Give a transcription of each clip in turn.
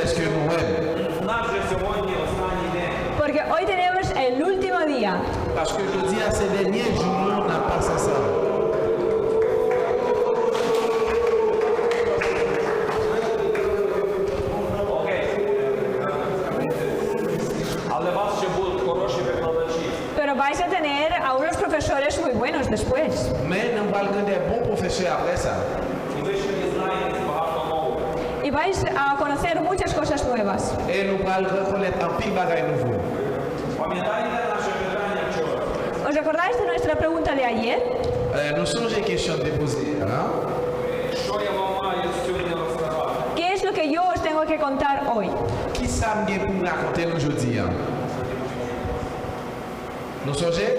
est-ce que nous aime. Porque hoy tenemos el último día. Parce que je dis à ces derniers jours, on n'a pas ça. Pero vais a tener a unos profesores muy buenos después. Mais nous allons des bons professeurs après ça. Y vais a conocer muchas cosas nuevas. Et nous allons reconnaître un pile bagaille nouveau. ¿Os acordáis de nuestra pregunta de ayer? Nous sommes des questions déposées. Hein? ¿Qué es lo que yo os tengo que contar hoy? Qui ça me pour nous raconter aujourd'hui? Hein? Nous songez?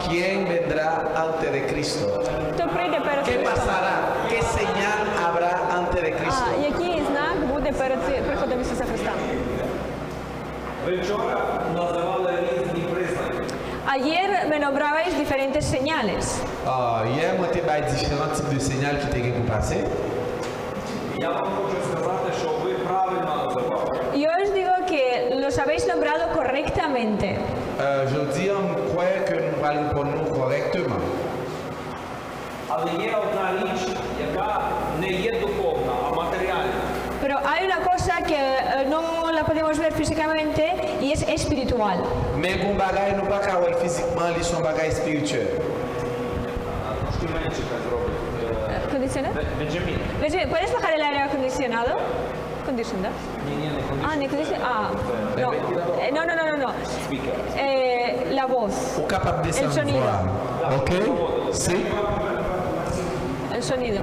¿Quién vendrá antes de Cristo? ¿Qué pasará? ¿Qué señal habrá antes de Cristo? Який знак буде перед приходом Ісуса Христа? Ayer me nombrabais diferentes señales. Hier, moi, j'ai dit différents types de signaux qui étaient pour passer. Y os digo que los habéis nombrado correctamente. Je dis, on croit que nous allons répondre correctement. Pero hay una cosa que no la podemos ver físicamente y es espiritual. Mais bon bagage, nous pas qu'à voir physiquement, ils sont bagages spirituels. ¿Acondicionado? Benjamín, ¿puedes bajar el aire acondicionado? ¿Condicionado? Ah, ni condicionado. Ah, no. La voz. El sonido. Ok? Sí. El sonido.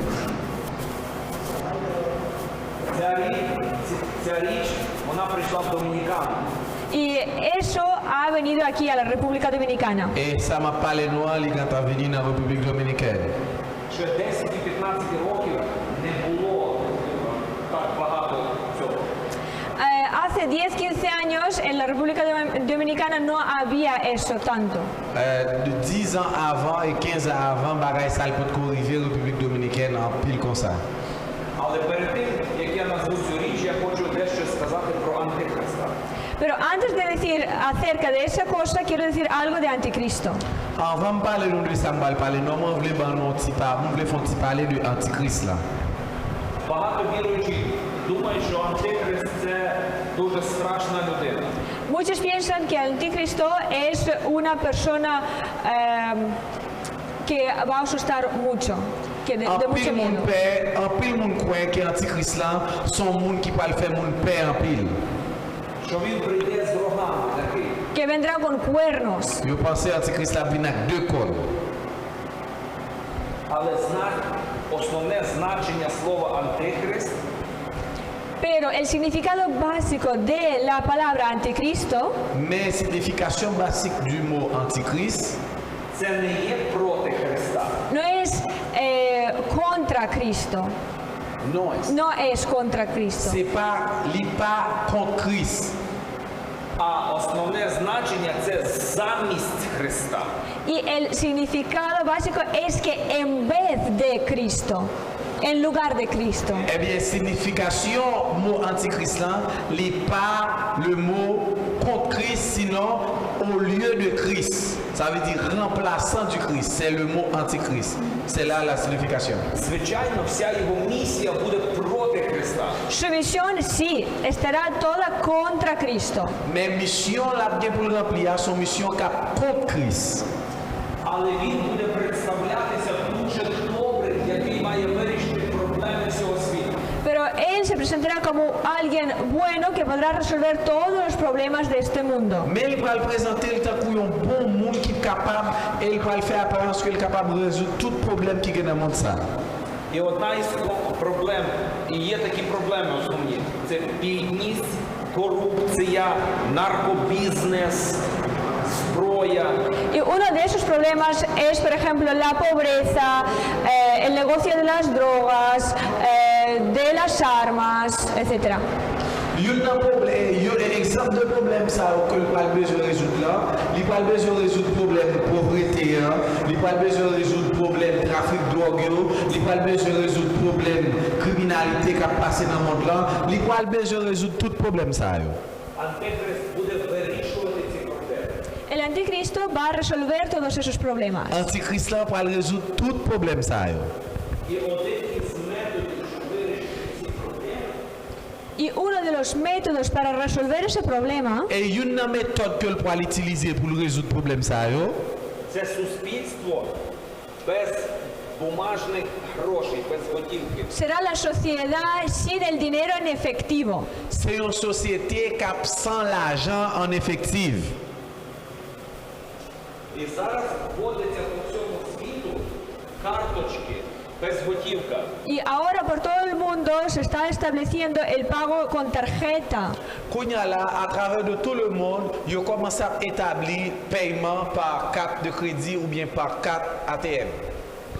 Y eso ha venido aquí a la República Dominicana. Et ça m'a parlé noir quand on est venu dans la République dominicaine. Hace 10-15 años en la República Dominicana no había eso tanto. De 10 ans avant et 15 ans avant, bagay ça peut corriger la République dominicaine en pile comme ça. Pero antes de decir acerca de esa cosa, quiero decir algo de Anticristo. Avant de parler de ça, on va parler normalement, on voulait parler de Antichrist là. Muchos piensan que el Anticristo es una persona que va a asustar mucho, que de mucho miedo. En pile monde croit que Antichrist là, son monde qui va le faire monde père en pile. Que vendrá con cuernos. Yo pensais que Antichrist là vient avec deux cornes. Pero el significado básico de la palabra anticristo, mais la signification basique du mot antichrist, no es contra Cristo. No es contra Cristo. C'est pas contre Christ. Основне значення – це замість Христа. Y el significado básico es que en vez de Cristo, en lugar de Cristo. Eh bien, signification mot antichrist là, n'est pas le mot contre Christ, sinon au lieu de Christ. Ça veut dire remplaçant du Christ. C'est le mot antichrist. C'est là la signification. Звичайно, вся його місія буде проти Христа. Su misión sí estará toda contra Cristo. Mais mission là bien pour remplir son mission cap contre Christ. Але він буде представлятися дуже добре, який має вирішити проблеми цього світу. Pero él se presentará como alguien bueno que podrá resolver todos los problemas de este mundo. Mais il va le présenter le temps pour un bon monde qui est capable et il va le faire apparence qu'il est capable de résoudre tout problème qui est dans le monde ça. І одна із проблем, і є такі проблеми основні, це бідність, корупція, наркобізнес, зброя. Y uno de esos problemas es, por ejemplo, la pobreza, el negocio de las drogas, de las armas, etc. Il y a un exemple de problème ça que le pas besoin de résoudre là. Il pas besoin de résoudre problème pauvreté, il pas besoin de résoudre problème trafic de drogue, il pas besoin de résoudre problème criminalité qui a passé dans le monde là. Il pas besoin de résoudre tout problème ça. Антихрист буде вирішувати ці проблеми. El anticristo va a resolver todos esos problemas. Antichrist là pour résoudre tout problème ça. І один із методів, щоб вирішити ці проблеми, Y uno de los métodos para resolver ese problema Et une méthode que le pour utiliser pour résoudre problème ça це суспільство без бумажних грошей, без готівки. será la sociedad sin el dinero en efectivo. c'est une société qui a sans l'argent en effectif. І зараз вводяться по всьому світу карточки без готівка. Y ahora por todo el mundo se está estableciendo el pago con tarjeta. Kounya là, à travers de tout le monde, ils ont commencé à établir paiement par carte de crédit ou bien par carte ATM.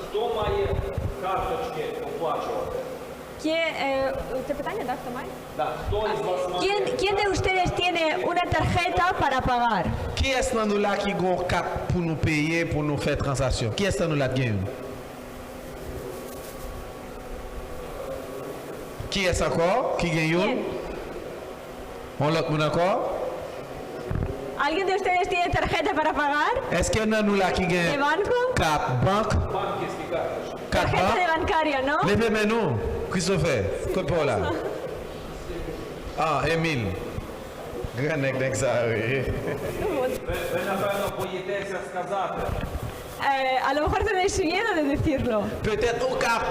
Хто має карточки оплачувати? ¿Usted pytanie, tak, Tomaj? Так, хто із вас має? ¿Quién de ustedes tiene una tarjeta para pagar? Qui est-ce dans nous là qui a une carte pour nous payer, pour nous faire transaction? Qui est-ce dans nous là qui gagne? Qui est-ce encore qui gagne? ¿Quién? On l'a encore? ¿Alguien de ustedes tiene tarjeta para pagar? Est-ce qu'il y en a nous là qui ¿De gagne? banco? Carte banque? Банківські карточки. Carte Tarjeta de banque? bancaria, ¿no? Levez nous, Christopher. Côte pour là. Ah, Émile. Grand nec ça, oui. Ви, напевно, боїтеся сказати. A lo mejor tenéis miedo de decirlo. Peut-être au cas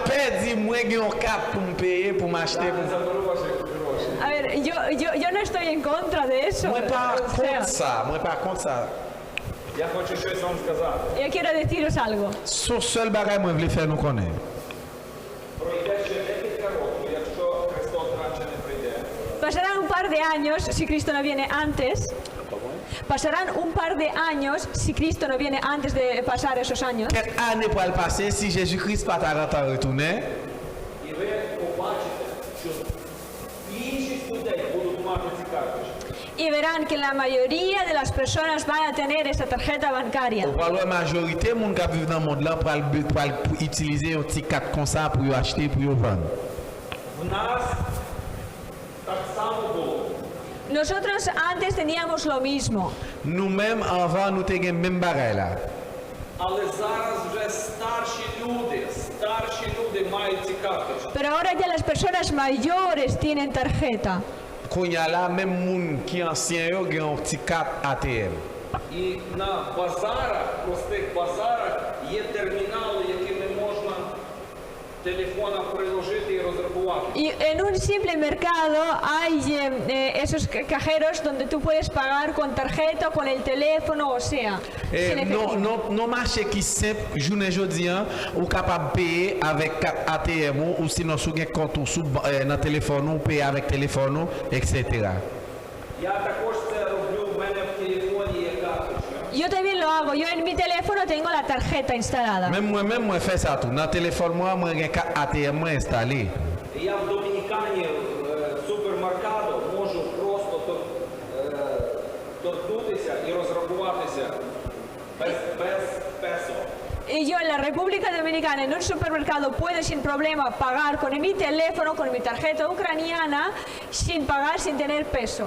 dit moi j'ai une carte pour me payer, pour m'acheter. Я не заберу ваші гроші. A ver, yo no estoy en contra de eso. Moi pas O sea, contre ça, moi pas contre ça. Я хочу щось вам сказати. yo quiero deciros algo. Son seul bagage moi voulais faire nous connaître. Пройде ще декілька років, якщо Христос раніше не прийде. Pasarán un par de años si Cristo no viene antes. Pasarán un par de años si Cristo no viene antes de pasar esos años. Quelques années pour le passer, si Jésus-Christ pas à retourner, І ви побачите, що більшість людей будуть мати ці карточки. Y verán que la mayoría de las personas van a tener esa tarjeta bancaria. pour la majorité de gens qui vivent dans le monde là pour utiliser un petit carte comme ça pour acheter, pour vendre. В нас так само було. Nosotros antes teníamos lo mismo, Nous-mêmes, avant, nous avons le même bagage là. Але зараз вже старші люди мають ці карточки. pero ahora ya las personas mayores tienen tarjeta. Quand il y a là, même les gens qui sont anciens, ils ont une petite carte ATM. І на базарах, простих базарах, є термінали, якими можна телефоном приложити і розрахувати. Y en un simple mercado hay esos cajeros donde tú puedes pagar con tarjeta o con el teléfono, o sea, sin efectivo. Non marché qui simple, journée aujourd'hui, ou capable de payer avec carte ATM ou sinon sur un compte ou dans téléphone ou payer avec téléphone, etc. Я також це роблю, в мене в телефоні є карточка. Yo también lo hago, yo en mi teléfono tengo la tarjeta instalada. Même moi, je fais ça tout. Dans le téléphone, moi, j'ai une carte ATM installée. І я в Домінікані супермаркету можу просто торкнутися і розрахуватися без песо. Y yo en la República Dominicana, en un supermercado, puedo sin problema pagar con mi teléfono, con mi tarjeta ucraniana, sin pagar, sin tener peso.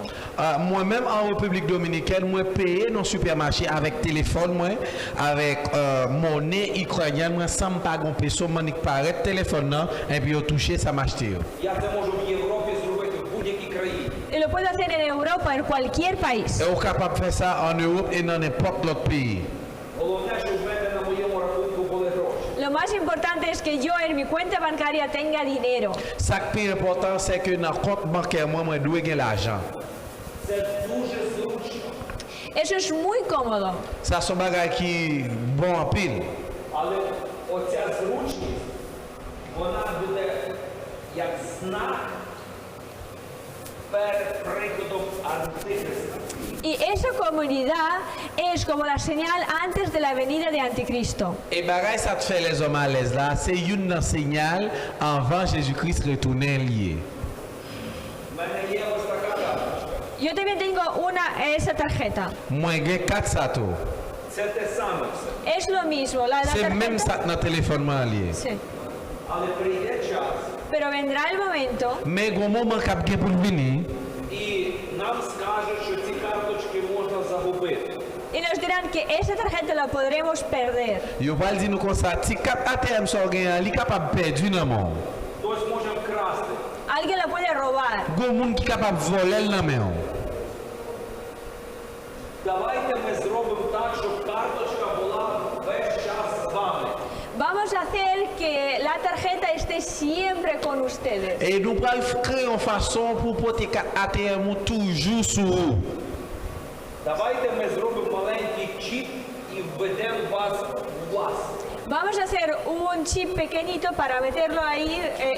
Moi-même, en République Dominicaine, moi, payer dans le supermarché avec téléphone, moi, avec monnaie ukrainienne, moi, sans me payer un peso, moi, je paraît téléphone, et puis, toucher, ça m'achète. Я це можу в Європі зробити в будь-якій країні. Y lo puedo hacer en Europa, en cualquier país. Et on est capable de faire ça en Europe et dans n'importe l'autre pays. Головне, щоб в мене на моєму рахунку були гроші. Lo más importante es que yo en mi cuenta bancaria tenga dinero. Ce qui est important, c'est que dans le compte bancaire, moi, je dois gagner l'argent. Це дуже зручно. Eso es muy cómodo. Ça, c'est un bagage qui est bon en pile. Але оця зручність, вона буде як знак перед приходом Антихриста. Y esa comunidad es como la señal antes de la venida de Anticristo. Et bagage, ça te fait les hommes à l'aise là. C'est une signal avant Jésus-Christ retourner lié. В мене є ось така Yo también tengo esa tarjeta. Moi gen 4 sa tou. Це те саме все. Es lo mismo, la C'est tarjeta. même ça nan téléphone man lié. Sí. Але прийде час, Pero vendrá el momento Mais gon moment k'ap gen pou vini, і нам скажуть, що ці карточки можна загубити. y nos dirán que esa tarjeta la podremos perder. yo pral di nou kon sa, ti kap ATM so gen li kapab perdu nan moun. Хтось може вкрасти. Alguien la puede robar. Gon moun ki kapab volel nan men. Давайте ми зробимо так, щоб карточка була весь час з вами. Vamos a hacer que la tarjeta esté siempre con ustedes. Et nou pral kreye yon fason pou pote kat ATM ou toujou sou ou. Давайте ми зробимо маленький чіп і введемо вас в вас. Vamos a hacer un chip pequeñito para meterlo ahí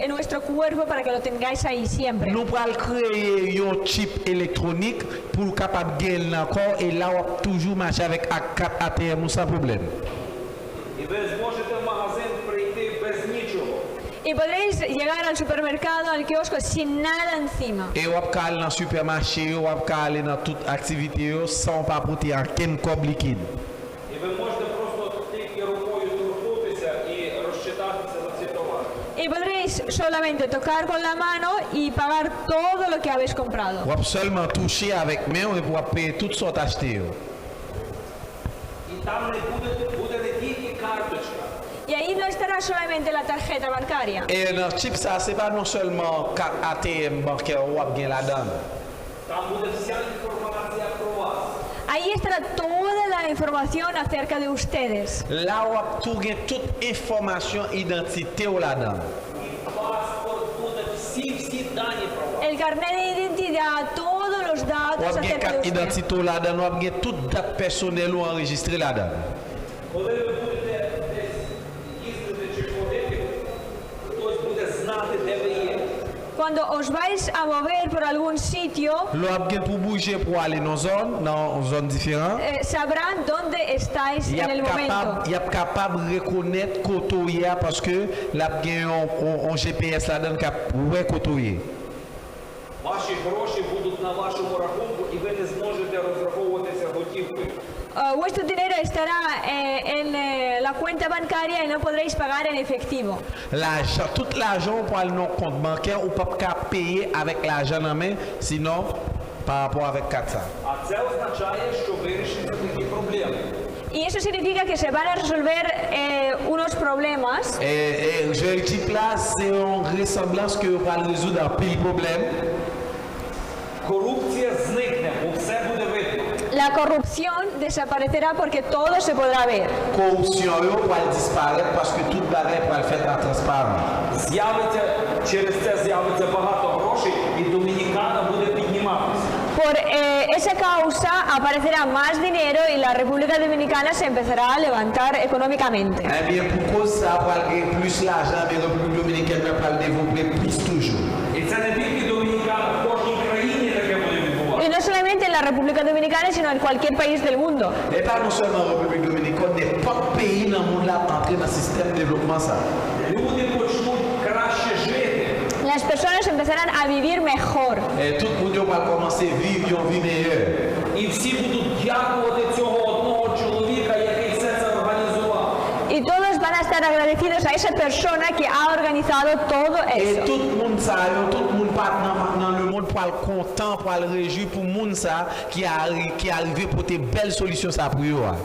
en nuestro cuerpo para que lo tengáis ahí siempre. Nou pral kreye yon chip elektronik pou kapab gen nan kor e la wap toujou mache avek ak kat ATM ou san problem. І ви зможете в магазин прийти без нічого. Y podréis llegar al supermercado, al kiosco, sin nada encima. E wap ka ale nan supermarché yo, wap ka ale nan tout aktivite yo, san pa pote an ken kob likid. І ви можете просто тільки рукою торкнутися і розчитатися за ці товари. Y podréis solamente tocar con la mano y pagar todo lo que habéis comprado. Wap seulement touche avek men ou wap paye tout sort achete yo. І там не буде не тільки карточка. Y ahí no estará solamente la tarjeta bancaria. E nan chip sa, se pa non seulement kat ATM banker wap gen la dan. Там буде вся інформація про вас. Ahí estará toda la información acerca de ustedes. La wap tou gen tout informasyon identite ou la dan. І паспорт буде всі дані про вас. El carnet de identidad, todos los datos Wap gen acerca de kat ustedes. identite ou la dan, wap gen tout dat personel ou enregistre la dan. Коли ви будете десь їздити чи ходити, хтось буде знати, де ви є. Cuando os vais a mover por algún sitio, Lo ap gen pou bouje pou ale nan zon diferent. sabrán dónde estáis en el momento. Y ap kapab rekonet koto ya paske lap gen yon GPS la dan kap wè koto ye. Ваші гроші будуть на вашому рахунку і ви не зможете розраховуватися готівкою. Vuestro dinero estará en la cuenta bancaria y no podréis pagar en efectivo. L'argent, tout l'argent pou al nan kont banker ou pap ka paye avèk l'argent nan men, sinon par rapport avèk kat sa. А це означає, що вирішиться такі проблеми. Y eso significa que se van a resolver unos problemas. Je tip la, se yon ressemblance ke ou pal rezoud an pil problem. Корупція зникне, бо все буде видно. La corrupción desaparecerá porque todo se podrá ver. Korupsyon yo pou al disparet paske tout bagay pou al fèt an transparent. З'явиться, через це з'явиться багато грошей і Домінікана буде підніматися. Por esa causa aparecerá más dinero y la República Dominicana se empezará a levantar económicamente. Eh bien, pou koz sa pou al gen plus l'argent, men Republik Dominikèn pou al devople plus toujou. І це не тільки Домінікана, в кожній країні таке буде Y відбуватися. no solamente en la República Dominicana, sino en cualquier país del mundo. Et pas non seulement en République Dominicaine, n'importe pays dans le monde là entrer dans le système de développement ça. Люди почнуть краще жити. Las personas empezarán a vivir mejor. Et tout le monde va commencer à vivre une vie meilleure. І всі будуть дякувати цього одного чоловіка, який все це організував. Y todos van a estar agradecidos a esa persona que ha organizado todo Et eso. tout le monde ça, tout le monde pas dans le monde pour être content, pour être réjoui pour le monde ça qui est arrivé pour des belles solutions ça pour eux.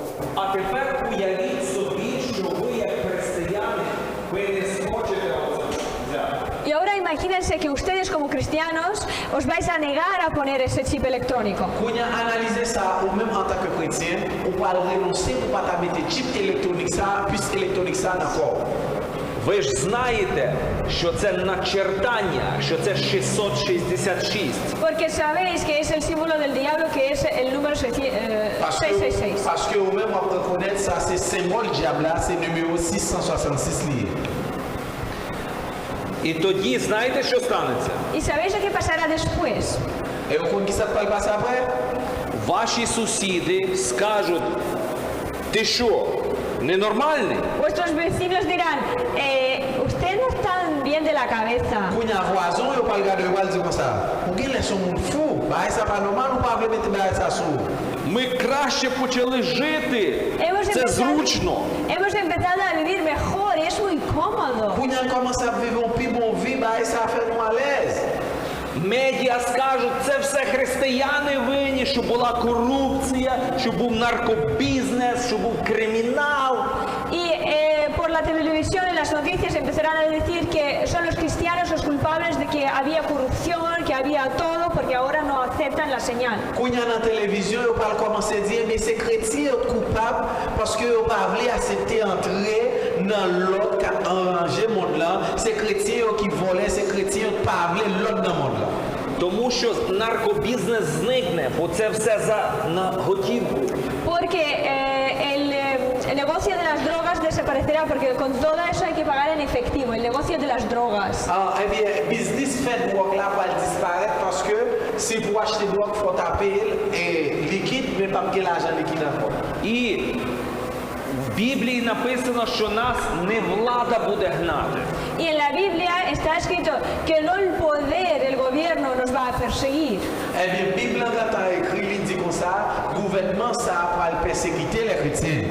А тепер уявіть собі, що ви як християни, ви не схочете оце взяти. Y ahora imagínense que ustedes como cristianos os vais a negar a poner ese chip electrónico. Quand on analyse ça, ou même en tant que chrétien, on va renoncer pour pas mettre chip électronique ça, puce électronique ça d'accord. Ви ж знаєте, що це начертання, що це 666. Porque sabéis que es el símbolo del diablo, que es el número 666. Parce que vous même on reconnaître ça, c'est symbole diable là, c'est numéro 666 lié. І тоді знаєте, що станеться? ¿Y sabéis lo que pasará después? Et vous comprenez qui ça peut passer après? Ваші сусіди скажуть, ти що, ненормальний? Vuestros vecinos dirán, ustedes no están bien de la cabeza. Kounya voisin yo pas regarder ou dire comme ça. Ou gen les son moun fou, ba ça pas normal ou pas veut mettre ba ça sou. Ми краще почали жити. Це зручно. Hemos empezado a vivir mejor y es muy cómodo. Kounya commence à vivre un plus bon vie, ba ça fait nous à l'aise. Медіа скажуть, це все християни винні, що була корупція, що був наркобізнес, що був кримінал. Y por la televisión y las noticias empezarán a decir que son los cristianos los culpables de que había corrupción, que había todo, porque ahora no aceptan la señal. Kounya dans télévision, yo pas commencer à dire mais c'est chrétien coupable parce que yo pas voulu accepter entrer dans l'autre qui a arrangé monde là, c'est chrétien qui volait, c'est chrétien qui pas voulu l'autre dans monde là. Тому що наркобізнес зникне, бо це все на готівку. Porque el negocio de las drogas desaparecerá porque con todo eso hay que pagar en efectivo, el negocio de las drogas. Ah, eh bien, business fait drogue là va disparaître parce que si pour acheter drogue, faut taper liquide, mais pas que l'argent liquide encore. І в Біблії написано, що нас не влада буде гнати. Y en la Biblia está escrito que no el poder, el gobierno nos va a perseguir. Eh bien, la Bible quand a écrit, il dit comme ça, gouvernement ça va persécuter les chrétiens.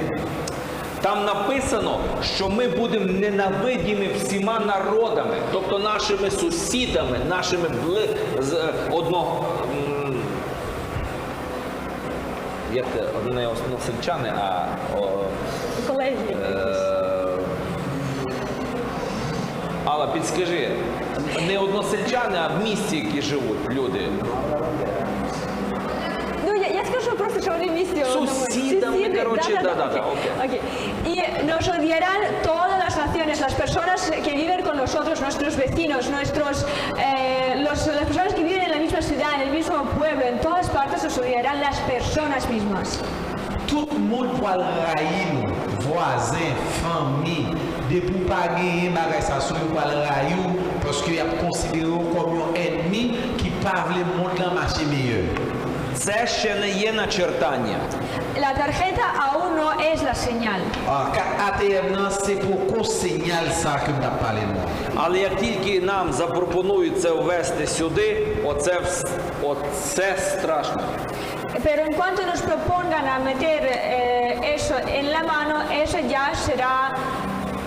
Там написано, що ми будемо ненавидімі всіма народами, тобто нашими сусідами, нашими як це, не односельчани, а Алла, підскажи, не односельчани, а в місті, які живуть люди. No, ya скажу просто, что они вместе. Сусідами, короче, да, окей. Y nos odiarán todas las naciones, las personas que viven con nosotros, nuestros vecinos, las personas que viven en la misma ciudad, en el mismo pueblo, en todas partes nos odiarán las personas mismas. Tout le monde va le railler nous, voisins, famille, de pour pas gagner bagay ça sur va le railler parce qu'il y a considéré comme un ennemi qui pas veut monter dans marché meilleur. Це ще не є начертання. La tarjeta aún no es la señal. ATM c'est pour qu'on signale ça que nous avons parlé nous. Але як тільки нам запропонують це ввести сюди, оце страшно. Pero en cuanto nos propongan a meter eso en la mano, eso ya será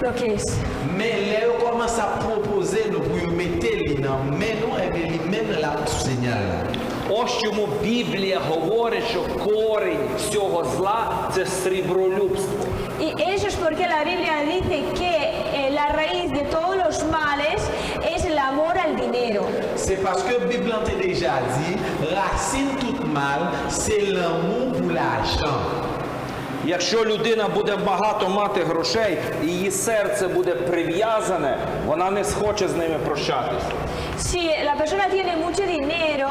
lo que es. Mais là, on commence à proposer nous pour mettre les dans mais nous et bien même la signal. Ось чому Біблія говорить, що корінь всього зла – це срібролюбство. Y eso es porque la Biblia dice que la raíz de todos los males es el amor al dinero. C'est parce que la Bible a déjà dit, racine tout mal, c'est l'amour pour l'argent. Якщо людина буде багато мати грошей, і її серце буде прив'язане, вона не схоче з ними прощатися. Si la persona tiene mucho dinero,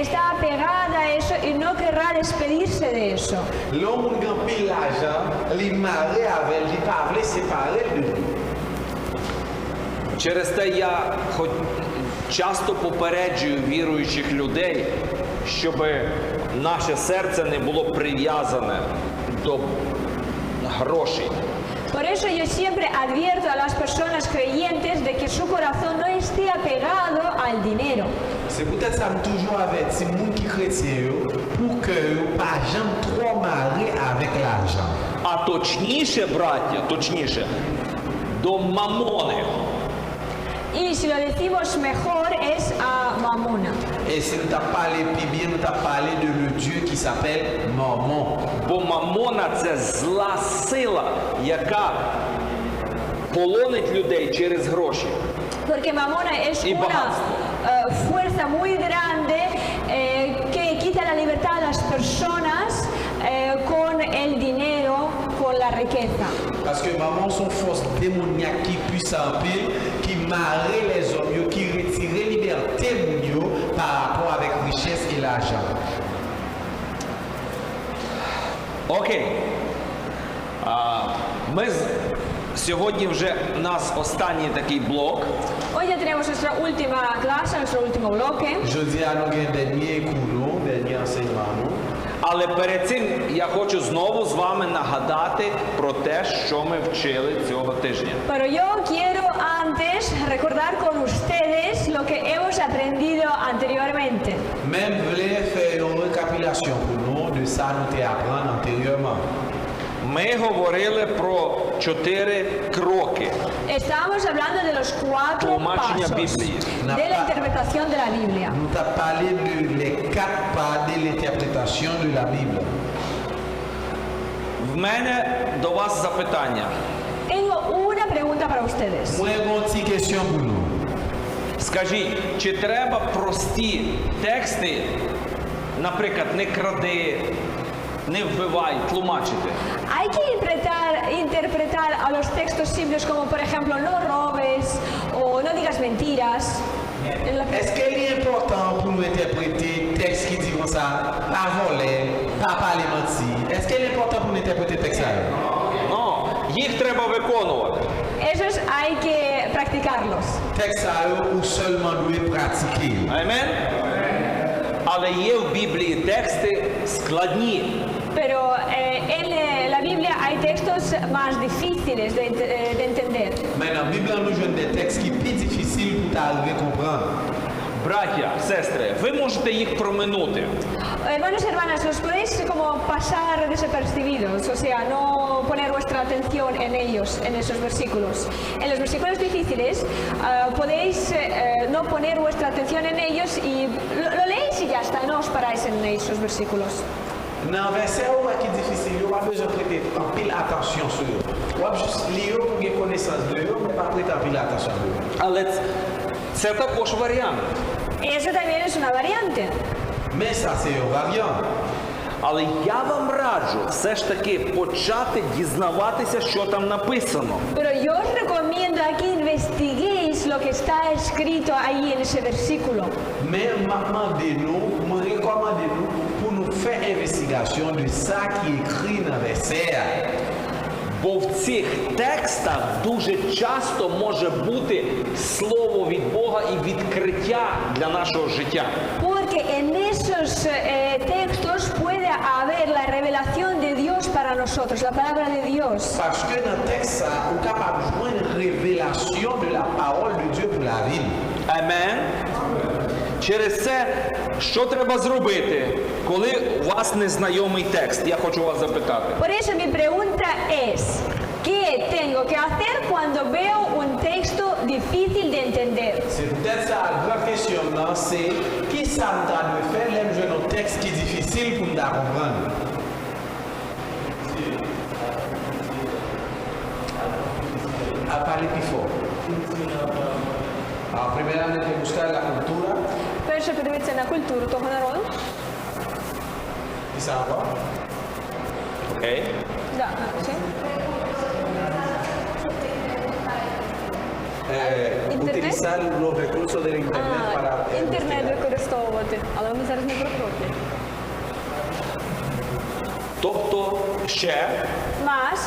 está apegada a eso y no querrá despedirse de eso. L'homme qui a payé l'argent, il marre avec, il ne pas veut séparer de lui. Через те я часто попереджую віруючих людей, щоб наше серце не було прив'язане до грошей. Por eso yo siempre advierto a las personas creyentes de que su corazón no esté apegado al dinero. C'est peut-être ça me toujours averti les gens qui chrétiens pour que ne pas jamais trop marrer avec l'argent. А точніше, браття, до мамони. Y si lo decimos mejor es a Mamona. Et si nous t'as parlé plus bien, nous t'as parlé de le Dieu qui s'appelle Mammon. Бо мамона – це зла сила, яка полонить людей через гроші. Porque Mamona es Y una bajanzo. fuerza muy grande que quita la libertad a las personas con el dinero, con la riqueza. Parce que maman sont force démoniaque qui puissent pile, qui marrait les hommes, qui retirait liberté par rapport avec richesse et l'argent. Окей. Ми сьогодні вже у нас останній такий блок. Hoy ya tenemos nuestra última clase, nuestro último bloque. Je dis à nous un dernier cours, dernier enseignement. Але перед цим я хочу знову з вами нагадати про те, що ми вчили цього тижня. Pero yo quiero antes recordar con ustedes lo que hemos aprendido anteriormente. Même voulais faire une récapitulation pour nous de ça nous t'ai appris antérieurement. Ми говорили про 4 кроки Estábamos hablando de los 4 тлумачення pasos Біблії. de la interpretación de la Biblia. Nous t'a parlé de les 4 pas de l'interprétation de la Bible. В мене до вас запитання. Tengo una pregunta para ustedes. Moi, une petite question pour nous. Скажіть, чи треба прості тексти, наприклад, не кради, не вбивай, тлумачити? Hay que interpretar a los textos simples como por ejemplo no robes o no digas mentiras. Est-ce qu'il est important pour nous interpréter texte qui dit comme ça, pas voler, pas parler menti? Est-ce qu'il est important pour nous interpréter texte là? Ну, їх треба виконувати. Esos hay que practicarlos. Texte là ou seulement doit pratiquer. Амен? Але є в Біблії тексти складні. Pero en la Biblia hay textos más difíciles de entender. Mais dans la Bible, nous avons des textes qui sont plus difficiles pour t'arriver à comprendre. Браття, сестри, ви можете їх проминути. Hermanos y hermanas, los podéis como pasar desapercibidos, o sea, no poner vuestra atención en ellos, en esos versículos. En los versículos difíciles podéis no poner vuestra atención en ellos y lo leéis y ya está, no os paráis en esos versículos. Dans le verset qui est difficile, on n'a pas besoin de prêter en pile attention sur eux. On va juste lire pour avoir connaissance de eux, mais pas prêter en pile attention de eux. Але це також варіант. Eso también es una variante. Mais ça, c'est un variant. Але я вам раджу все ж таки почати дізнаватися, що там написано. Pero yo os recomiendo a que investiguéis lo que está escrito ahí en ese versículo. Mais me recommandez-nous pour nous faire investigation de ça qui est écrit dans le verset. Бо в цих текстах дуже часто може бути слово від Бога і відкриття для нашого життя. Porque en esos textos puede haber la revelación de Dios para nosotros, la palabra de Dios. Parce que dans le texte, on est capable de jouer une révélation de la parole de Dieu pour la vie. Амен. Через це, що треба зробити, коли у вас незнайомий текст? Я хочу вас запитати. Por eso mi pregunta es, ¿qué tengo que hacer cuando veo un texto difícil de entender? C'est peut-être ça la grande question, c'est qui ça nous a de faire l'aime jouer un texte qui est difficile pour nous comprendre. À parler plus fort. Alors, primeramente hay que buscar la cultura. Перше подивитися на культуру того народу. Y savoir. Окей? Да, sí. Internet? Utilizar los recursos del internet para Інтернет investigar. використовувати, але вони зараз не проходять. Тобто ще Más,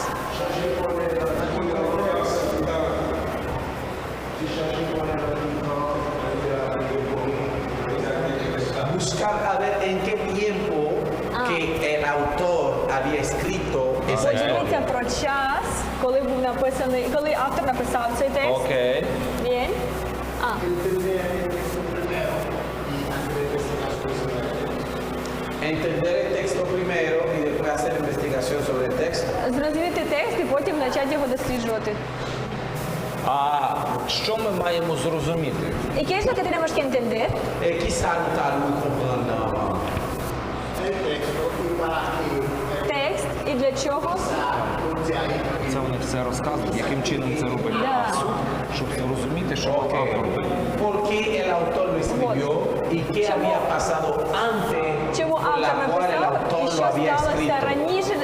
Buscar a ver en qué tiempo que el autor había escrito esa подивіться historia. про час, коли був написаний, коли автор написав цей текст. окей. Bien. Entender el texto primero y después hacer investigación sobre el texto. Зрозуміти текст і потім почати його досліджувати. А що ми маємо зрозуміти? ¿Y qué es lo que tenemos que entender? Quizá no está muy comprando. Текст і для чого? Це вони все розказують, яким чином це робити. Да. Щоб зрозуміти, що автор робить. ¿Por qué el autor lo escribió y qué había pasado antes Чому por la автор cual el написав autor і lo що había сталося escrito? раніше,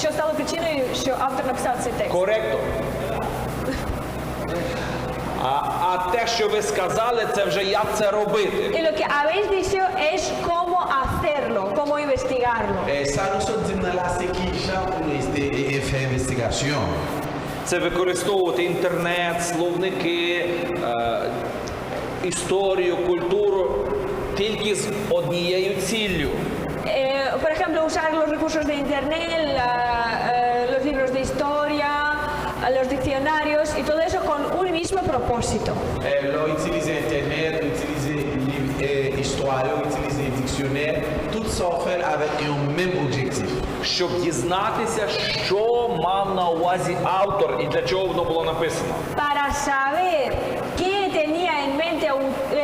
що стало причиною, що автор написав цей текст? Коректно. А те, що ви сказали, це вже як це робити. Y lo que habéis dicho es cómo hacerlo, cómo investigarlo. Ça nous sommes dit là, c'est qui Jean pour faire investigation. Це використовувати інтернет, словники, історію, культуру тільки з однією ціллю. Por ejemplo, usar los recursos de internet, los libros de historia, los diccionarios y todo eso con un mismo propósito. Leur utiliser Internet, utiliser histoire, utiliser dictionnaire, tout ça fait avec un même objectif. Щоб дізнатися, що мав на увазі автор і для чого воно було написано. Para saber qué tenía en mente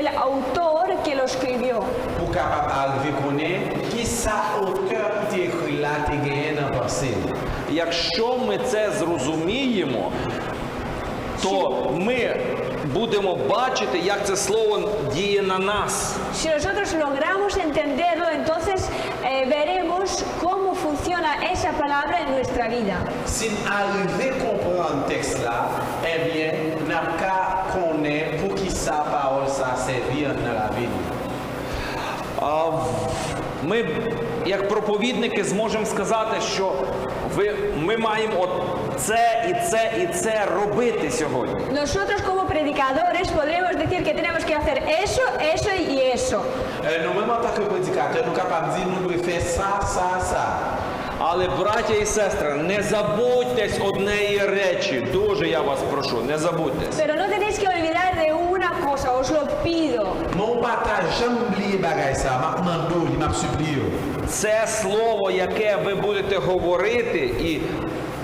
el autor que lo escribió. Pour capable arriver connaître qui ça auteur qui écrit là te gagné dans pensée. Якщо ми це зрозуміємо, то ми будемо бачити, як це слово діє на нас. Si nosotros logramos entenderlo, entonces veremos cómo funciona esa palabra en nuestra vida. Si arriver à comprendre le texte là, eh bien, n'a qu'à connaître pour qui sa parole ça servir dans la vie. Ми, як проповідники, зможемо сказати, що ми маємо от це робити сьогодні. Nosotros como predicadores podremos decir que tenemos que hacer eso, eso y eso. Nous-mêmes en tant que prédicateurs, nous sommes capables de dire nous devons faire ça, ça, ça. Але, браття і сестри, не забудьтесь однієї речі. Дуже я вас прошу, не забудьтесь. Pero no tenéis que olvidar de una cosa, os lo pido. Mon partage jamais oublier bagay ça, m'a demandé, m'a supplié. Це слово, яке ви будете говорити і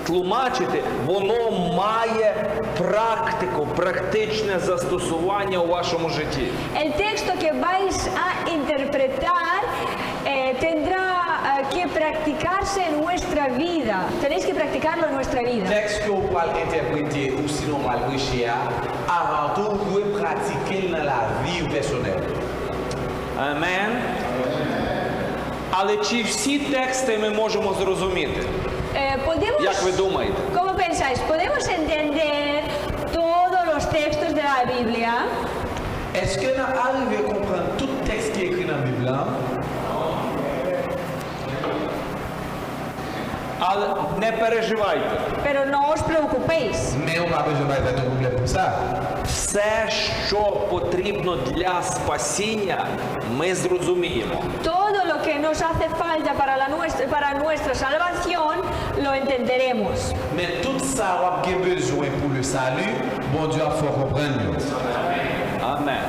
тлумачити, воно має практику, практичне застосування у вашому житті. El texto que vais a interpretar tendrá que practicarse en nuestra vida. Tenéis que practicarlo en nuestra vida. Texte que vous pouvez interpréter ou sinon mal prêcher, avant tout, vous pouvez pratiquer dans la vie personnelle. Амен. Але чи всі тексти ми можемо зрозуміти? Podemos, Як ви думаєте? ¿Cómo pensáis? ¿Podemos entender todos los textos de la Biblia? Est-ce que nous arrivons à comprendre tout texte qui est écrit dans la Bible? Але не переживайте. Pero no os preocupéis. Mais on va pas besoin de problème pour ça. Все, що потрібно для спасіння, ми зрозуміємо. Todo lo que nos hace falta para nuestra salvación, lo entenderemos. Mais tout ça, on a besoin pour le salut, bon Dieu a faut comprendre. Амен.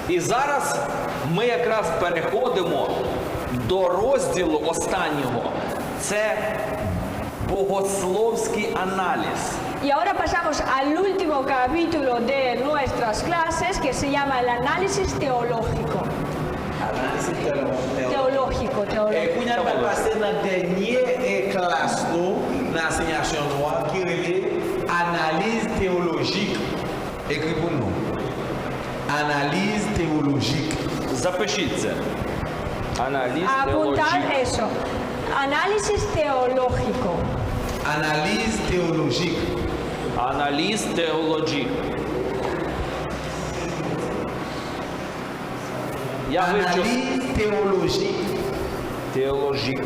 І зараз ми якраз переходимо до розділу останнього. Це богословський аналіз. Y ahora pasamos al último capítulo de nuestras clases, que se llama el análisis teológico. Teológico. Et puis, nous allons passer dans la dernière classe, dans l'enseignement droit, qui est analyse théologique. Écrit pour nous. Analyse théologique. Запишіть це. Аналіз Apuntar теологічний. eso. Análisis teológico. Analyse théologique. Аналіз теологік. Я вивчу Analyse théologique. теологік.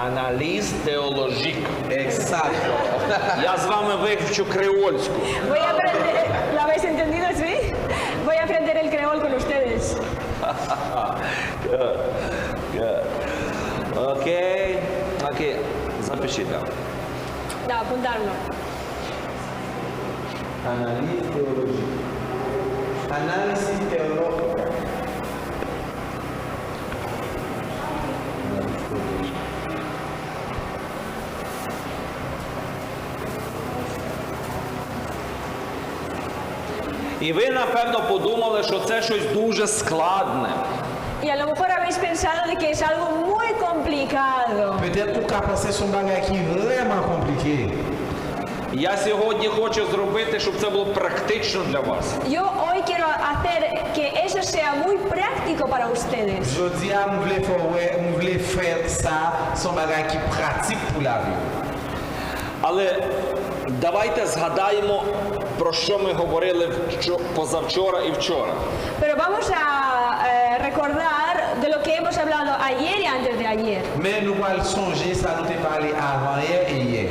Аналіз теологік. Exacto. Я з вами вивчу креольську. Voy a aprender. ¿Lo habéis entendido, sí? Voy a aprender el creol con ustedes. Окей. Запишіть. Da, apuntarlo. Analyse théologique. Analyse théologique. І ви, напевно, подумали, що це щось дуже складне. Y a lo mejor habéis pensado de que es algo muy complicado. Peut-être pour qu'à penser son bagage qui est vraiment compliqué. Я сьогодні хочу зробити, щоб це було практично для вас. Yo hoy quiero hacer que eso sea muy práctico para ustedes. Je dis à vous voulez faire ça, son bagage qui est pratique pour la vie. Але давайте згадаємо, про що ми говорили позавчора і вчора. Pero vamos a recordar de lo que hemos hablado ayer y antes de ayer. Mais nous allons songer, ça nous est parlé avant hier et hier.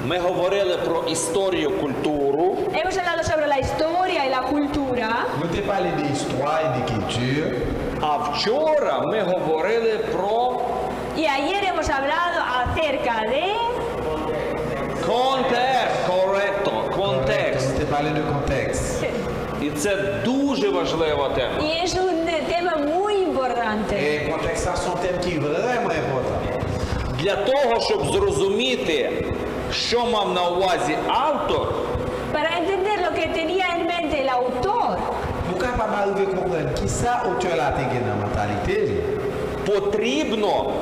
Ми говорили про історію, культуру. Hemos hablado sobre la historia y la cultura. Nous t'ai parlé d'histoire et d'écriture. А вчора ми говорили про Y ayer hemos hablado acerca de контекст. parler de contexte. І це дуже важлива тема. Y es un tema muy importante. Et contexte, ça, c'est un thème qui est vraiment important. Для того, щоб зрозуміти, що мав на увазі автор, Para entender lo que tenía en mente el autor, Pour capable arriver à comprendre qui ça auteur là a dans la mentalité, потрібно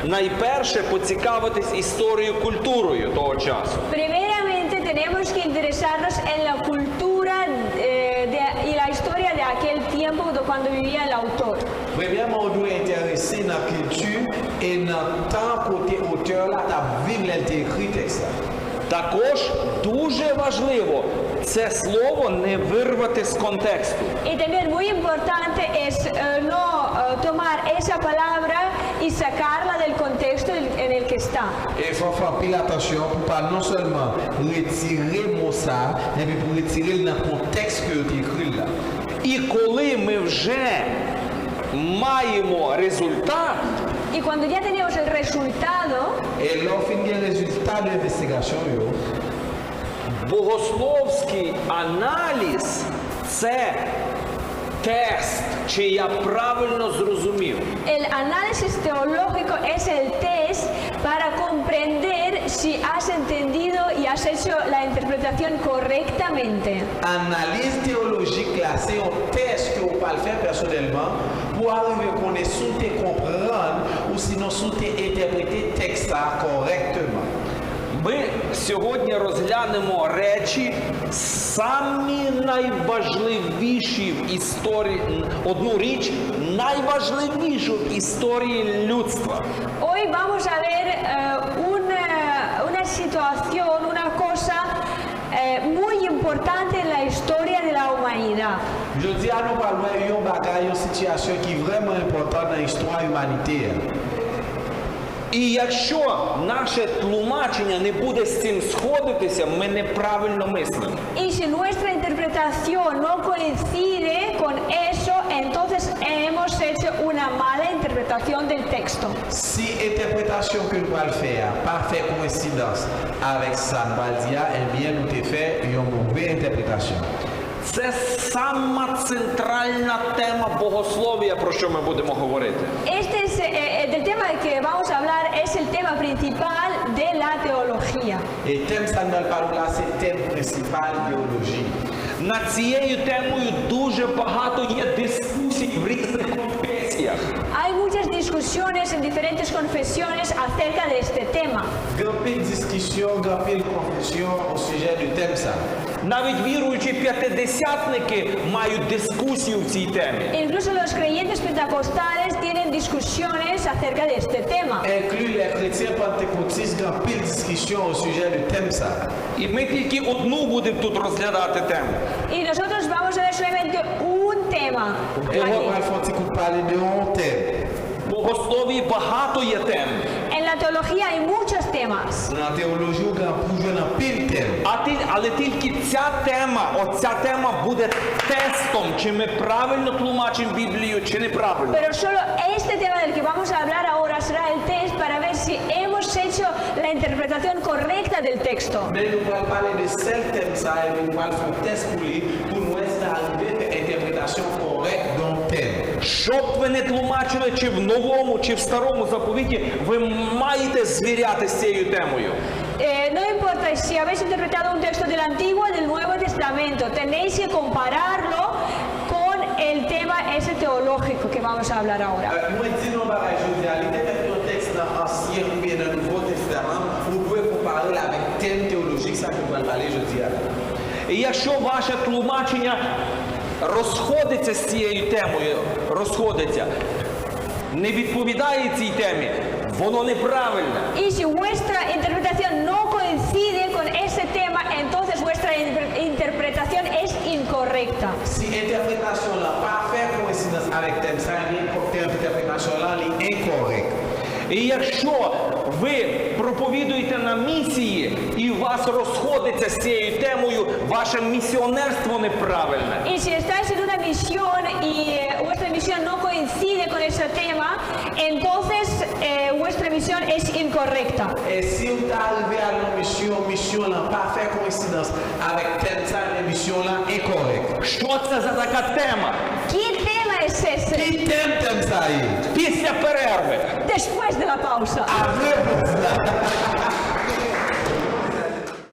найперше поцікавитись історією, культурою того часу. primeramente tenemos que interesarnos en la cultura y la historia de aquel tiempo cuando vivía el autor. premièrement, on doit intéresser dans la culture et dans le temps côté auteur là, tu as vécu l'écrit texte là. Також дуже важливо це слово не вирвати з контексту. Y también muy importante es no tomar esa palabra y sacarla del contexto en el que está. Et il faut faire pile attention pour pas non seulement retirer le mot ça, mais pour retirer dans le contexte que tu écris là. І коли ми вже маємо результат, Y cuando ya tenemos el resultado, Et là, on finit le résultat de l'investigation. богословський аналіз це тест, чи я правильно зрозумів. el análisis teológico es el test para comprender si has entendido y has hecho la interpretación correctamente. Analyse théologique là, c'est un test que on peut faire personnellement pour arriver à connaître si tu comprendre ou sinon si tu interpréter le texte correctement. Ми сьогодні розглянемо речі, самі найважливіші в історії, одну річ, найважливішу в історії людства. Hoy vamos a ver una situación, una cosa muy importante en la historia de la humanidad. Je dis à nous parler d'une bagaille, une situation qui est vraiment importante dans l'histoire humanitaire. І якщо наше тлумачення не буде з цим сходитися, ми неправильно мислимо. Y si nuestra interpretación no coincide con eso, entonces hemos hecho una mala interpretación del texto. Si l'interprétation que nous allons faire pas fait coïncidence avec ça, nous allons dire, eh bien, nous avons fait une mauvaise interprétation. Це сама центральна тема богослов'я, про що ми будемо говорити. Este es, del tema del que vamos a hablar es el tema principal de la teología. Et le thème ça nous parle là, c'est le thème principal théologie. Над цією темою дуже багато є дискусій в різних конфесіях. Hay muchas discusiones en diferentes confesiones acerca de este tema. Grand pile discussion, grand pile confusion au sujet du thème ça. Навіть віруючі п'ятидесятники мають дискусію в цій темі. Incluso los creyentes pentecostales tienen discusiones acerca de este tema. Inclut les chrétiens pentecôtistes, grand pile discussion au sujet du thème ça. І ми тільки одну будемо тут розглядати тему. Y nosotros vamos a ver solamente un tema. Et on aquí. va faire un petit coup de parler de un thème. В богослов'ї багато є тем. En la teología hay muchos temas. Dans la théologie, on a plusieurs dans pile thème. Але тільки ця тема буде тестом, чи ми правильно тлумачимо Біблію, чи неправильно. Pero solo este tema del que vamos a hablar ahora será el test para ver si hemos hecho la interpretación correcta del texto. Mais nous allons parler de ce thème ça et nous allons faire un test pour nous arriver à l'interprétation correcte d'un thème. Щоб ви не тлумачили, чи в новому, чи в старому заповіті, ви маєте звіряти з цією темою. No importa si habéis interpretado un texto del Antiguo o del Nuevo Testamento, tenéis que compararlo con el tema ese teológico que vamos a hablar ahora. Moi, dis non, je dis, à l'interpréter un texte dans l'Ancien ou bien dans le Nouveau Testament, vous pouvez comparer avec thème théologique, ça que vous allez parler, je dis à là. І якщо ваше тлумачення розходиться з цією темою, не відповідає цій темі, воно неправильне. Y si vuestra interpretación no coincide con ese tema, entonces vuestra interpretación es incorrecta. Si l'interprétation n'a pas fait coïncidence avec thème, ça, l'interprétation là est incorrecte. І якщо ви проповідуєте на місії і у вас розходиться з цією темою, ваше місіонерство неправильне. Y si estáis en una misión y vuestra misión no coincide con ese tema, entonces vuestra misión es incorrecta. Et si vous arrivez à la mission là, pas faire coïncidence avec telle mission là, incorrect. Що це за така tema? ¿Qué tema es ese? Qui t'aime ça y est? Після перерви. Después de la pausa. Après,